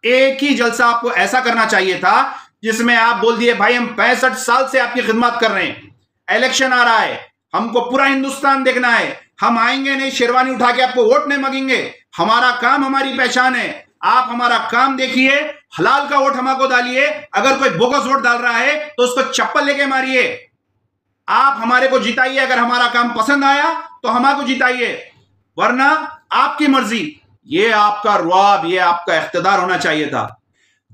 एक ही जलसा आपको ऐसा करना चाहिए था जिसमें आप बोल दिए भाई हम 65 साल से आपकी खिदमत कर रहे हैं, इलेक्शन आ रहा है, हमको पूरा हिंदुस्तान देखना है, हम आएंगे नहीं शेरवानी उठा के आपको वोट नहीं मांगेंगे, हमारा काम हमारी पहचान है, आप हमारा काम देखिए, हलाल का वोट हमको डालिए, अगर कोई बोगस वोट डाल रहा है तो उसको चप्पल लेके मारिए, आप हमारे को जिताइए, अगर हमारा काम पसंद आया तो हमारे को जिताइए, वरना आपकी मर्जी। ये आपका रुआब, ये आपका इख्तिदार होना चाहिए था।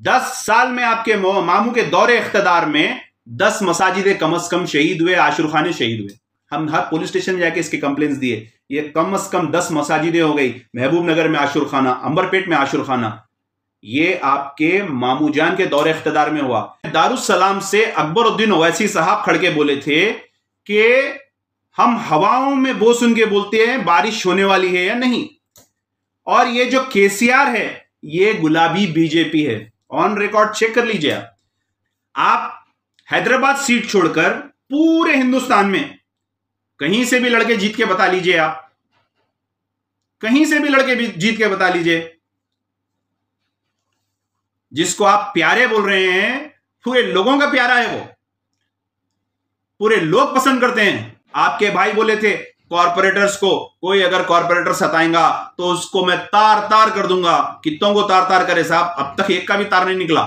10 साल में आपके मामू के दौरे इख्तिदार में 10 मसाजिदें कम से कम शहीद हुए, आशुरखाने शहीद हुए। हम हर पुलिस स्टेशन जाके इसके कंप्लेंट्स दिए, ये कम से कम 10 मसाजिदें हो गई, महबूब नगर में आशुरखाना, अंबरपेट में आशुरखाना, ये आपके मामू जान के दौरे इख्तिदार में हुआ। दारुस्सलाम से अकबरुद्दीन ओवैसी साहब खड़ के बोले थे कि हम हवाओं में बो सुन के बोलते हैं बारिश होने वाली है या नहीं, और ये जो केसीआर है ये गुलाबी बीजेपी है, ऑन रिकॉर्ड चेक कर लीजिए। आप हैदराबाद सीट छोड़कर पूरे हिंदुस्तान में कहीं से भी लड़के जीत के बता लीजिए, आप कहीं से भी लड़के जीत के बता लीजिए, जिसको आप प्यारे बोल रहे हैं पूरे लोगों का प्यारा है, वो पूरे लोग पसंद करते हैं। आपके भाई बोले थे कॉर्पोरेटर्स को, कोई अगर कॉर्पोरेटर सताएगा तो उसको मैं तार तार कर दूंगा। कितनों को तार तार करे साहब, अब तक एक का भी तार नहीं निकला।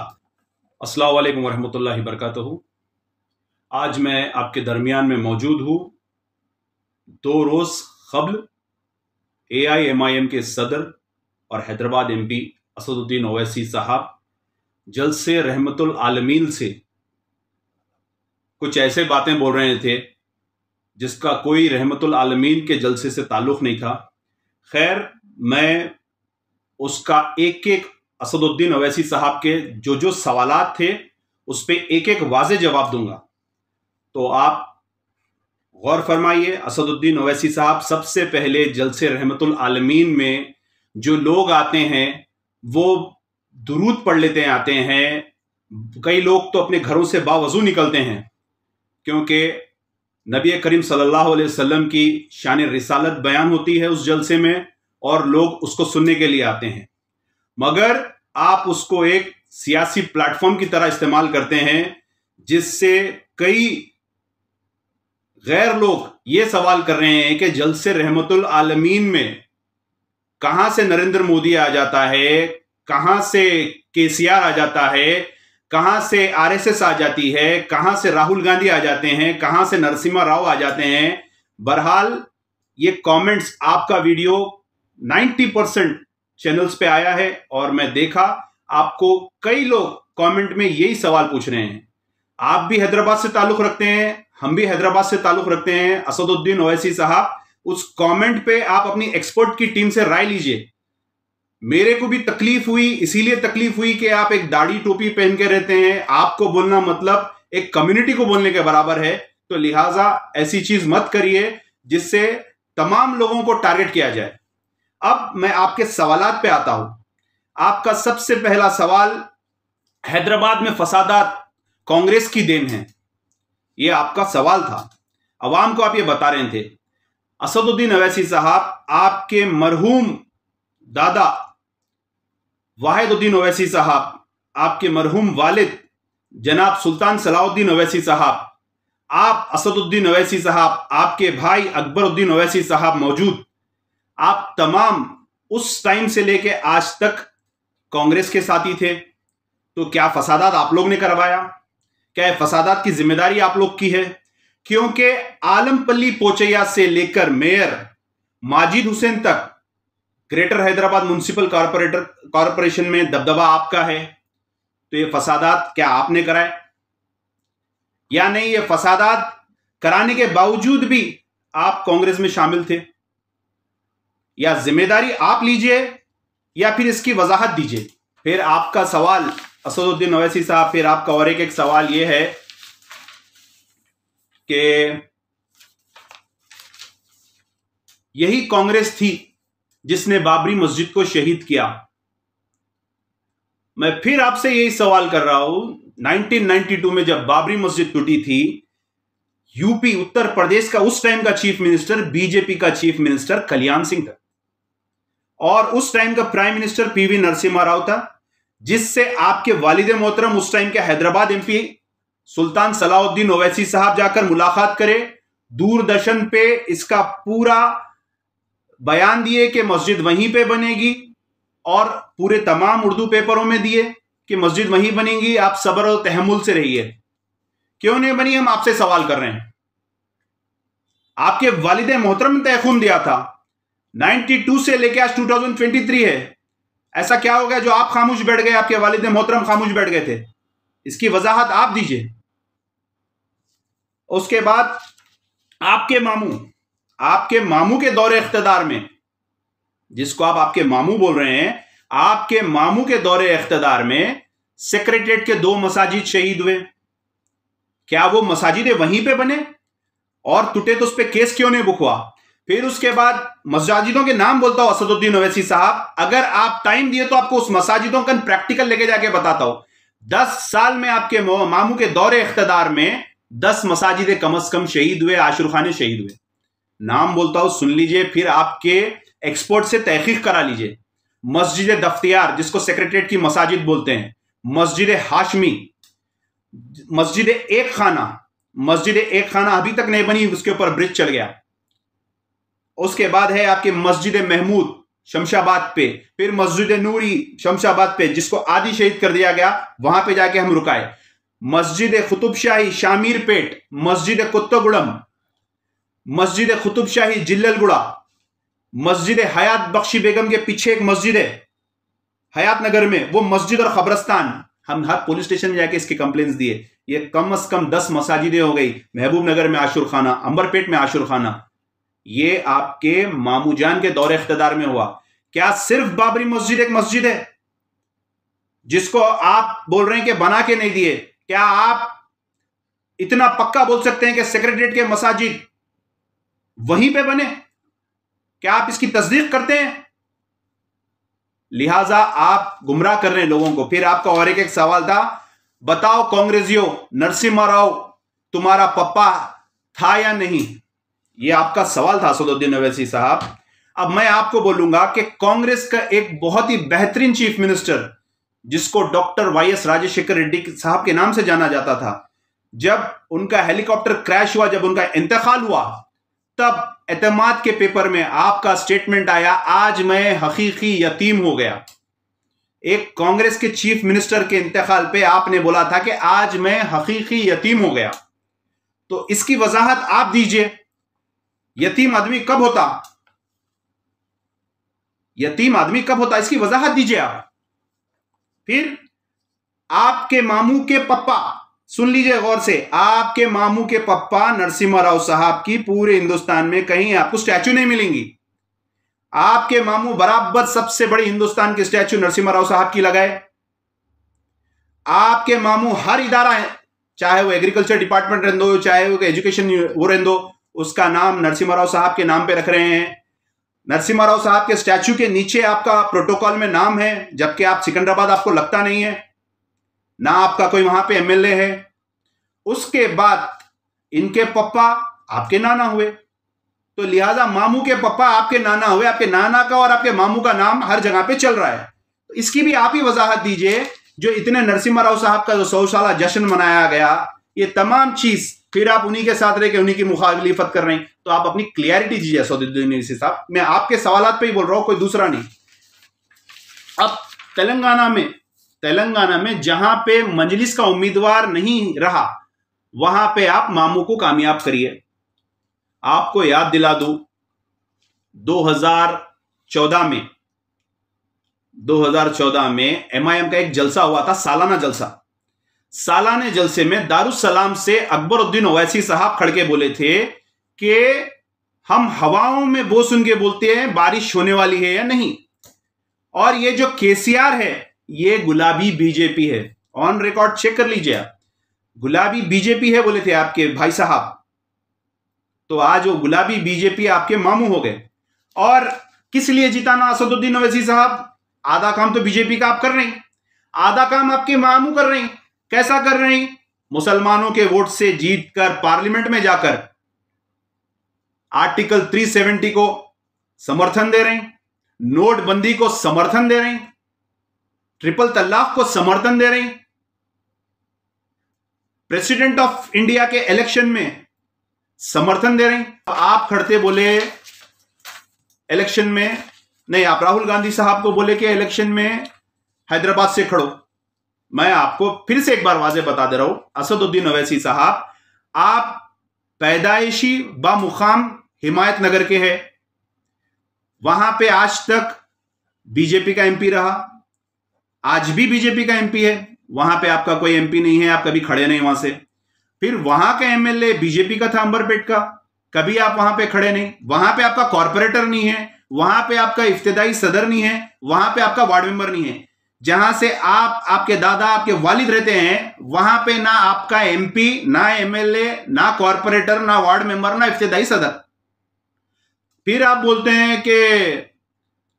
अस्सलाम वालेकुम वरहमतुल्लाहि वबरकातुहू। आज मैं आपके दरमियान में मौजूद हूं। 2 रोज कबल AIMIM के सदर और हैदराबाद MP असदुद्दीन ओवैसी साहब जलसे रहमतुल आलमीन से कुछ ऐसे बातें बोल रहे थे जिसका कोई रहमतुल आलमीन के जलसे से ताल्लुक नहीं था। खैर, मैं उसका एक एक असदुद्दीन ओवैसी साहब के जो सवालात थे उस पर एक एक वाज़े जवाब दूंगा, तो आप गौर फरमाइए। असदुद्दीन ओवैसी साहब, सबसे पहले जलसे रहमतुल आलमीन में जो लोग आते हैं वो दुरूद पढ़ लेते हैं, आते हैं। कई लोग तो अपने घरों से बावजू निकलते हैं क्योंकि नबी करीम सल्लल्लाहु अलैहि वसल्लम की शान रिसालत बयान होती है उस जलसे में, और लोग उसको सुनने के लिए आते हैं। मगर आप उसको एक सियासी प्लेटफॉर्म की तरह इस्तेमाल करते हैं, जिससे कई गैर लोग ये सवाल कर रहे हैं कि जलसे रहमतुल आलमीन में कहां से नरेंद्र मोदी आ जाता है, कहां से केसीआर आ जाता है, कहां से RSS आ जाती है, कहां से राहुल गांधी आ जाते हैं, कहां से नरसिम्हा राव आ जाते हैं। बहरहाल ये कमेंट्स, आपका वीडियो 90% चैनल्स पे आया है और मैं देखा आपको कई लोग कमेंट में यही सवाल पूछ रहे हैं। आप भी हैदराबाद से ताल्लुक रखते हैं, हम भी हैदराबाद से ताल्लुक रखते हैं। असदुद्दीन ओवैसी साहब, उस कमेंट पे आप अपनी एक्सपर्ट की टीम से राय लीजिए। मेरे को भी तकलीफ हुई, इसीलिए तकलीफ हुई कि आप एक दाढ़ी टोपी पहन के रहते हैं, आपको बोलना मतलब एक कम्युनिटी को बोलने के बराबर है, तो लिहाजा ऐसी चीज मत करिए जिससे तमाम लोगों को टारगेट किया जाए। अब मैं आपके सवालात पे आता हूं। आपका सबसे पहला सवाल, हैदराबाद में फसादात कांग्रेस की देन है, यह आपका सवाल था। अवाम को आप ये बता रहे थे। असदुद्दीन ओवैसी साहब, आपके मरहूम दादा वाहिदुद्दीन ओवैसी साहब, आपके मरहूम वालिद जनाब सुल्तान सलाउद्दीन ओवैसी साहब, आप असदुद्दीन ओवैसी साहब, आपके भाई अकबरुद्दीन ओवैसी साहब मौजूद, आप तमाम उस टाइम से लेके आज तक कांग्रेस के साथी थे। तो क्या फसादात आप लोग ने करवाया? क्या फसादात की जिम्मेदारी आप लोग की है? क्योंकि आलमपल्ली पोचैया से लेकर मेयर माजिद हुसैन तक ग्रेटर हैदराबाद म्युनिसिपल कॉरपोरेशन में दबदबा आपका है। तो ये फसादात क्या आपने कराए या नहीं? ये फसादात कराने के बावजूद भी आप कांग्रेस में शामिल थे? या जिम्मेदारी आप लीजिए या फिर इसकी वजाहत दीजिए। फिर आपका सवाल असदुद्दीन ओवैसी साहब, फिर आपका और एक सवाल यह है कि यही कांग्रेस थी जिसने बाबरी मस्जिद को शहीद किया। मैं फिर आपसे यही सवाल कर रहा हूं, 1992 में जब बाबरी मस्जिद टूटी थी, यूपी उत्तर प्रदेश का उस टाइम का चीफ मिनिस्टर, बीजेपी का चीफ मिनिस्टर कल्याण सिंह था, और उस टाइम का prime minister PV Narasimha Rao था। जिससे आपके वालिद मोहतरम उस टाइम के हैदराबाद एमपी सुल्तान सलाउद्दीन ओवैसी साहब जाकर मुलाकात करे, दूरदर्शन पे इसका पूरा बयान दिए कि मस्जिद वहीं पे बनेगी, और पूरे तमाम उर्दू पेपरों में दिए कि मस्जिद वहीं बनेगी, आप सब्र और तहम्मुल से रहिए। क्यों नहीं बनी, हम आपसे सवाल कर रहे हैं। आपके वालिद मोहतरम ने तयखुन दिया था 92 से लेकर आज 2023 है। ऐसा क्या हो गया जो आप खामोश बैठ गए, आपके वालिद मोहतरम खामोश बैठ गए थे? इसकी वजाहत आप दीजिए। उसके बाद आपके मामू के दौरे इख्तिदार में, जिसको आप आपके मामू बोल रहे हैं, आपके मामू के दौरे इख्तिदार में सेक्रेटरीट के 2 मसाजिद शहीद हुए। क्या वो मसाजिदें वहीं पे बने और टूटे तो उस पर केस क्यों नहीं बुक हुआ? फिर उसके बाद मसाजिदों के नाम बोलता हूं असदुद्दीन ओवैसी साहब, अगर आप टाइम दिए तो आपको उस मसाजिदों का प्रैक्टिकल लेके जाके बताता हूं। 10 साल में आपके मामू के दौरे इख्तिदार में 10 मसाजिदें कम से कम शहीद हुए, आशुरखाने शहीद हुए। नाम बोलता हूं, सुन लीजिए, फिर आपके एक्सपर्ट से तहकीक करा लीजिए। मस्जिद दफ्तियार, जिसको सेक्रेटरीट की मसाजिद बोलते हैं, मस्जिद हाशमी, मस्जिद एक खाना अभी तक नहीं बनी, उसके ऊपर ब्रिज चल गया। उसके बाद है आपके मस्जिद महमूद शमशाबाद पे, फिर मस्जिद नूरी शमशाबाद पे, जिसको आदि शहीद कर दिया गया, वहां पे जाके हम रुकाए। मस्जिद कुतुबशाही शामीरपेट, मस्जिद कुत्तगुड़म, मस्जिद कुतुबशाही जिल्ललगुड़ा, मस्जिद हयात बख्शी बेगम के पीछे एक मस्जिद है हयात नगर में, वो मस्जिद और खबरस्तान, हम हर पुलिस स्टेशन में जाके इसके कंप्लेंट्स दिए। ये कम से कम 10 मसाजिदें हो गई। महबूब नगर में आशुर खाना, अंबरपेट में आशुर खाना, ये आपके मामू जान के दौरे इख्तिदार में हुआ। क्या सिर्फ बाबरी मस्जिद एक मस्जिद है जिसको आप बोल रहे हैं कि बना के नहीं दिए? क्या आप इतना पक्का बोल सकते हैं कि सेक्रेटरीट के मसाजिद वहीं पे बने? क्या आप इसकी तस्दीक करते हैं? लिहाजा आप गुमराह कर रहे हैं लोगों को। फिर आपका और एक सवाल था, बताओ कांग्रेसियों, नरसिम्हा राव तुम्हारा पप्पा था या नहीं? यह आपका सवाल था असदुद्दीन ओवैसी साहब। अब मैं आपको बोलूंगा कि कांग्रेस का एक बहुत ही बेहतरीन चीफ मिनिस्टर, जिसको डॉक्टर वाईएस राजशेखर रेड्डी साहब के नाम से जाना जाता था, जब उनका हेलीकॉप्टर क्रैश हुआ, जब उनका इंतकाल हुआ, तब एतमाद के पेपर में आपका स्टेटमेंट आया, आज मैं हकीकी यतीम हो गया। एक कांग्रेस के चीफ मिनिस्टर के इंतकाल पे आपने बोला था कि आज मैं हकीकी यतीम हो गया। तो इसकी वजाहत आप दीजिए, यतीम आदमी कब होता? यतीम आदमी कब होता, इसकी वजाहत दीजिए आप। फिर आपके मामू के पप्पा, सुन लीजिए गौर से, आपके मामू के पप्पा नरसिम्हा राव साहब की पूरे हिंदुस्तान में कहीं आपको स्टैचू नहीं मिलेंगी। आपके मामू बराबर सबसे बड़ी हिंदुस्तान की स्टैचू नरसिम्हा राव साहब की लगाए। आपके मामू हर इदारा है, चाहे वो एग्रीकल्चर डिपार्टमेंट रहने दो, चाहे वो एजुकेशन वो रहने दो, उसका नाम नरसिम्हा राव साहब के नाम पे रख रहे हैं। नरसिम्हा राव साहब के स्टैचू के नीचे आपका प्रोटोकॉल में नाम है, जबकि आप सिकंदराबाद, आपको लगता नहीं है ना, आपका कोई वहां पे एमएलए है। उसके बाद इनके पप्पा आपके नाना हुए, तो लिहाजा मामू के पप्पा आपके नाना हुए, आपके नाना का और आपके मामू का नाम हर जगह पे चल रहा है। तो इसकी भी आप ही वजाहत दीजिए। जो इतने नरसिम्हा राव साहब का जो 100 साला जश्न मनाया गया, ये तमाम चीज फिर आप उन्हीं के साथ रह के उन्हीं की मुखालिफत कर रहे हैं। तो आप अपनी क्लियरिटी दीजिए असदुद्दीन ओवैसी साहब, मैं आपके सवालात पे ही बोल रहा हूं, कोई दूसरा नहीं। अब तेलंगाना में जहां पे मजलिस का उम्मीदवार नहीं रहा, वहां पे आप मामू को कामयाब करिए। आपको याद दिला दूं, 2014 में एमआईएम का एक जलसा हुआ था, सालाना जलसा। सालाने जलसे में दारुसलाम से अकबरुद्दीन ओवैसी साहब खड़के बोले थे कि हम हवाओं में वो सुन के बोलते हैं बारिश होने वाली है या नहीं, और ये जो केसीआर है ये गुलाबी बीजेपी है। ऑन रिकॉर्ड चेक कर लीजिए आप, गुलाबी बीजेपी है बोले थे आपके भाई साहब। तो आज वो गुलाबी बीजेपी आपके मामू हो गए। और किस लिए जिताना असदुद्दीन ओवैसी साहब? आधा काम तो बीजेपी का आप कर रहे हैं, आधा काम आपके मामू कर रहे हैं। कैसा कर रहे हैं? मुसलमानों के वोट से जीतकर पार्लियामेंट में जाकर आर्टिकल 370 को समर्थन दे रहे हैं, नोटबंदी को समर्थन दे रहे हैं। ट्रिपल तलाक को समर्थन दे रहे हैं। प्रेसिडेंट ऑफ इंडिया के इलेक्शन में समर्थन दे रहे हैं। आप खड़ते बोले इलेक्शन में, नहीं, आप राहुल गांधी साहब को बोले कि इलेक्शन में हैदराबाद से खड़ो। मैं आपको फिर से एक बार वाजे बता दे रहा हूं, असदुद्दीन ओवैसी साहब, आप पैदाइशी बामुकाम हिमायत नगर के हैं। वहां पे आज तक बीजेपी का एमपी रहा, आज भी बीजेपी का एमपी है। वहां पे आपका कोई एमपी नहीं है, आप कभी खड़े नहीं वहां से। फिर वहां का एमएलए बीजेपी का था, अंबरपेट का, कभी आप वहां पे खड़े नहीं। वहां पे आपका कॉर्पोरेटर नहीं है, वहां पे आपका इफ्तिदाई सदर नहीं है, वहां पे आपका वार्ड मेंबर नहीं है। जहां से आप, आपके दादा, आपके वालिद रहते हैं, वहां पे ना आपका एमपी, ना एमएलए, ना कॉर्पोरेटर, ना वार्ड मेंबर, ना इफ्तिदाई सदर। फिर आप बोलते हैं कि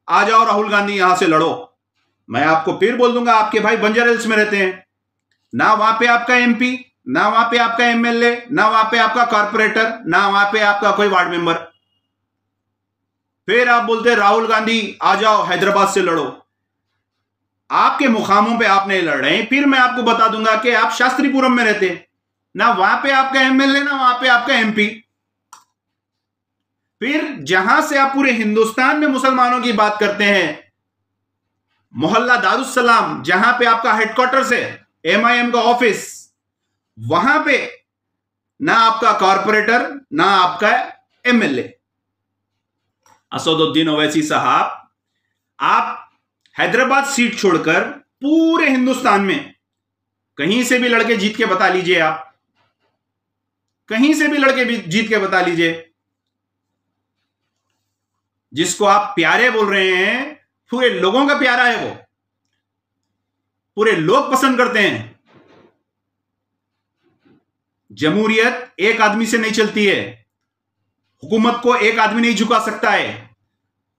आ जाओ राहुल गांधी यहां से लड़ो। मैं आपको फिर बोल दूंगा, आपके भाई बंजारा हिल्स में रहते हैं, ना वहां पे आपका एमपी, ना वहां पे आपका एमएलए, ना वहां पे आपका कॉर्पोरेटर, ना वहां पे आपका कोई वार्ड मेंबर। फिर आप बोलते हैं राहुल गांधी आ जाओ हैदराबाद से लड़ो। आपके मुकामों पे आप नहीं लड़ रहे हैं। फिर मैं आपको बता दूंगा कि आप शास्त्रीपुरम में रहते हैं, ना वहां पे आपका एमएलए, ना वहां पे आपका एमपी। फिर जहां से आप पूरे हिंदुस्तान में मुसलमानों की बात करते हैं, मोहल्ला दारुस्सलाम, जहां पे आपका हेडक्वार्टर्स है, एमआईएम का ऑफिस, वहां पे ना आपका कॉर्पोरेटर, ना आपका एमएलए। असदुद्दीन ओवैसी साहब, आप हैदराबाद सीट छोड़कर पूरे हिंदुस्तान में कहीं से भी लड़के जीत के बता लीजिए। आप कहीं से भी लड़के जीत के बता लीजिए। जिसको आप प्यारे बोल रहे हैं, पूरे लोगों का प्यारा है वो, पूरे लोग पसंद करते हैं। जमहूरियत एक आदमी से नहीं चलती है, हुकूमत को एक आदमी नहीं झुका सकता है,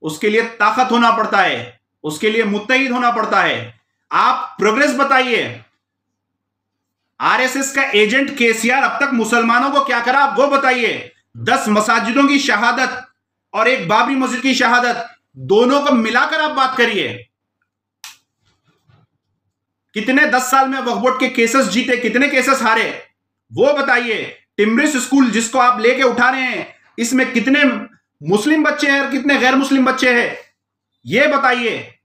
उसके लिए ताकत होना पड़ता है, उसके लिए मुत्तहिद होना पड़ता है। आप प्रोग्रेस बताइए। आरएसएस का एजेंट केसीआर अब तक मुसलमानों को क्या करा, वो बताइए। 10 मसाजिदों की शहादत और एक बाबरी मस्जिद की शहादत, दोनों को मिलाकर आप बात करिए। कितने 10 साल में वक्फ बोर्ड के केसेस जीते, कितने केसेस हारे, वो बताइए। टिम्ब्रिस स्कूल जिसको आप लेके उठा रहे हैं, इसमें कितने मुस्लिम बच्चे हैं और कितने गैर मुस्लिम बच्चे हैं, ये बताइए।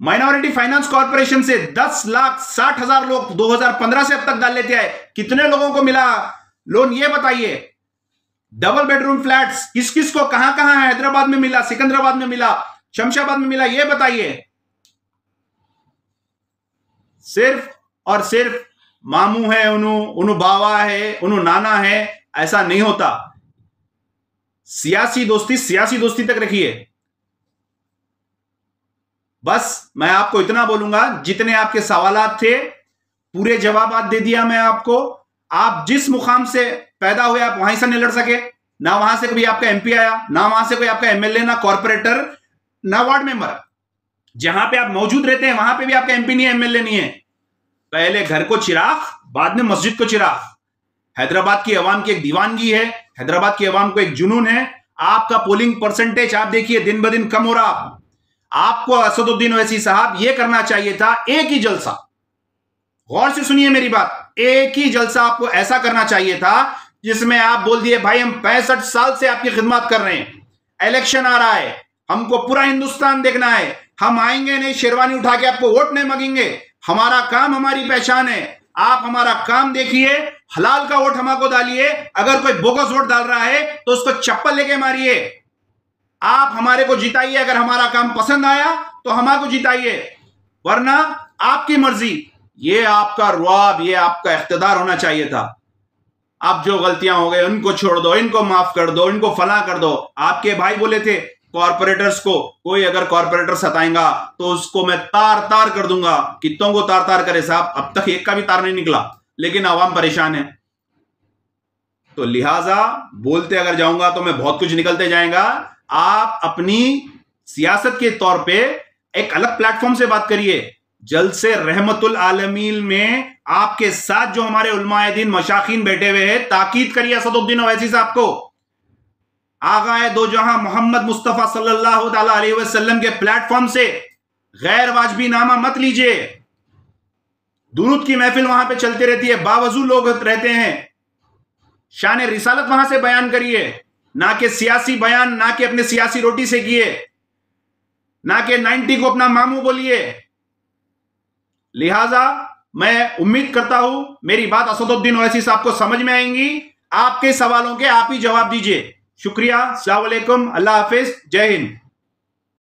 माइनॉरिटी फाइनेंस कॉर्पोरेशन से 10,60,000 लोग 2015 से अब तक डाल लेते आए, कितने लोगों को मिला लोन, ये बताइए। डबल बेडरूम फ्लैट्स किस किस को कहां कहां है, हैदराबाद में मिला, सिकंदराबाद में मिला, शमशाबाद में मिला, ये बताइए। सिर्फ और सिर्फ मामू है, उनु बावा है, उनु नाना है, ऐसा नहीं होता। सियासी दोस्ती तक रखिए। बस मैं आपको इतना बोलूंगा, जितने आपके सवालात थे पूरे जवाब दे दिया मैं आपको। आप जिस मुकाम से पैदा हुए, आप वहीं से नहीं लड़ सके, ना वहां से कभी आपका एमपी आया, ना वहां से कोई आपका एमएलए, ना कॉर्पोरेटर, ना वार्ड मेंबर। जहां पे आप मौजूद रहते हैं वहां पे भी आपका एमपी नहीं है, एमएलए नहीं है। पहले घर को चिराग, बाद में मस्जिद को चिराग। हैदराबाद की अवाम की एक दीवानगी है, हैदराबाद की अवाम को एक जुनून है। आपका पोलिंग परसेंटेज आप देखिए दिन ब दिन कम हो रहा। आपको असदुद्दीन ओवैसी साहब ये करना चाहिए था, एक ही जलसा, गौर से सुनिए मेरी बात, एक ही जलसा आपको ऐसा करना चाहिए था जिसमें आप बोल दिए भाई हम 65 साल से आपकी खिदमत कर रहे हैं, इलेक्शन आ रहा है, हमको पूरा हिंदुस्तान देखना है, हम आएंगे नहीं शेरवानी उठा के आपको वोट नहीं मांगेंगे, हमारा काम हमारी पहचान है, आप हमारा काम देखिए, हलाल का वोट हमको डालिए, अगर कोई बोगस वोट डाल रहा है तो उसको चप्पल लेके मारिए, आप हमारे को जिताइए, अगर हमारा काम पसंद आया तो हमारे को जिताइए, वरना आपकी मर्जी। ये आपका रुआब, ये आपका इख्तिदार होना चाहिए था। अब जो गलतियां हो गई उनको छोड़ दो, इनको माफ कर दो, इनको फला कर दो। आपके भाई बोले थे कॉर्पोरेटर्स को, कोई अगर कॉर्पोरेटर सताएगा तो उसको मैं तार तार कर दूंगा। कितनों को तार तार करे साहब, अब तक एक का भी तार नहीं निकला, लेकिन आवाम परेशान है। तो लिहाजा बोलते अगर जाऊंगा तो मैं बहुत कुछ निकलते जाएगा। आप अपनी सियासत के तौर पे एक अलग प्लेटफॉर्म से बात करिए। जल्द से रहमतुल आलमीन में आपके साथ जो हमारे उलमाए दीन मशाखीन बैठे हुए हैं, ताकीद करिए असदुद्दीन ओवैसी साहब को, आगाए दो जहां मोहम्मद मुस्तफा सल्लल्लाहु अलैहि वसल्लम के प्लेटफॉर्म से गैर वाजबी नामा मत लीजिए। दुरूद की महफिल वहां पे चलती रहती है, बावजूद लोग रहते हैं। शान रिसालत वहां से बयान करिए, ना कि सियासी बयान, ना कि अपने सियासी रोटी से किए, ना कि 90 को अपना मामू बोलिए। लिहाजा मैं उम्मीद करता हूं मेरी बात असदुद्दीन ओवैसी साहब को समझ में आएंगी। आपके सवालों के आप ही जवाब दीजिए। शुक्रिया, अस्सलाम वालेकुम, अल्लाह हाफिज, जय हिंद।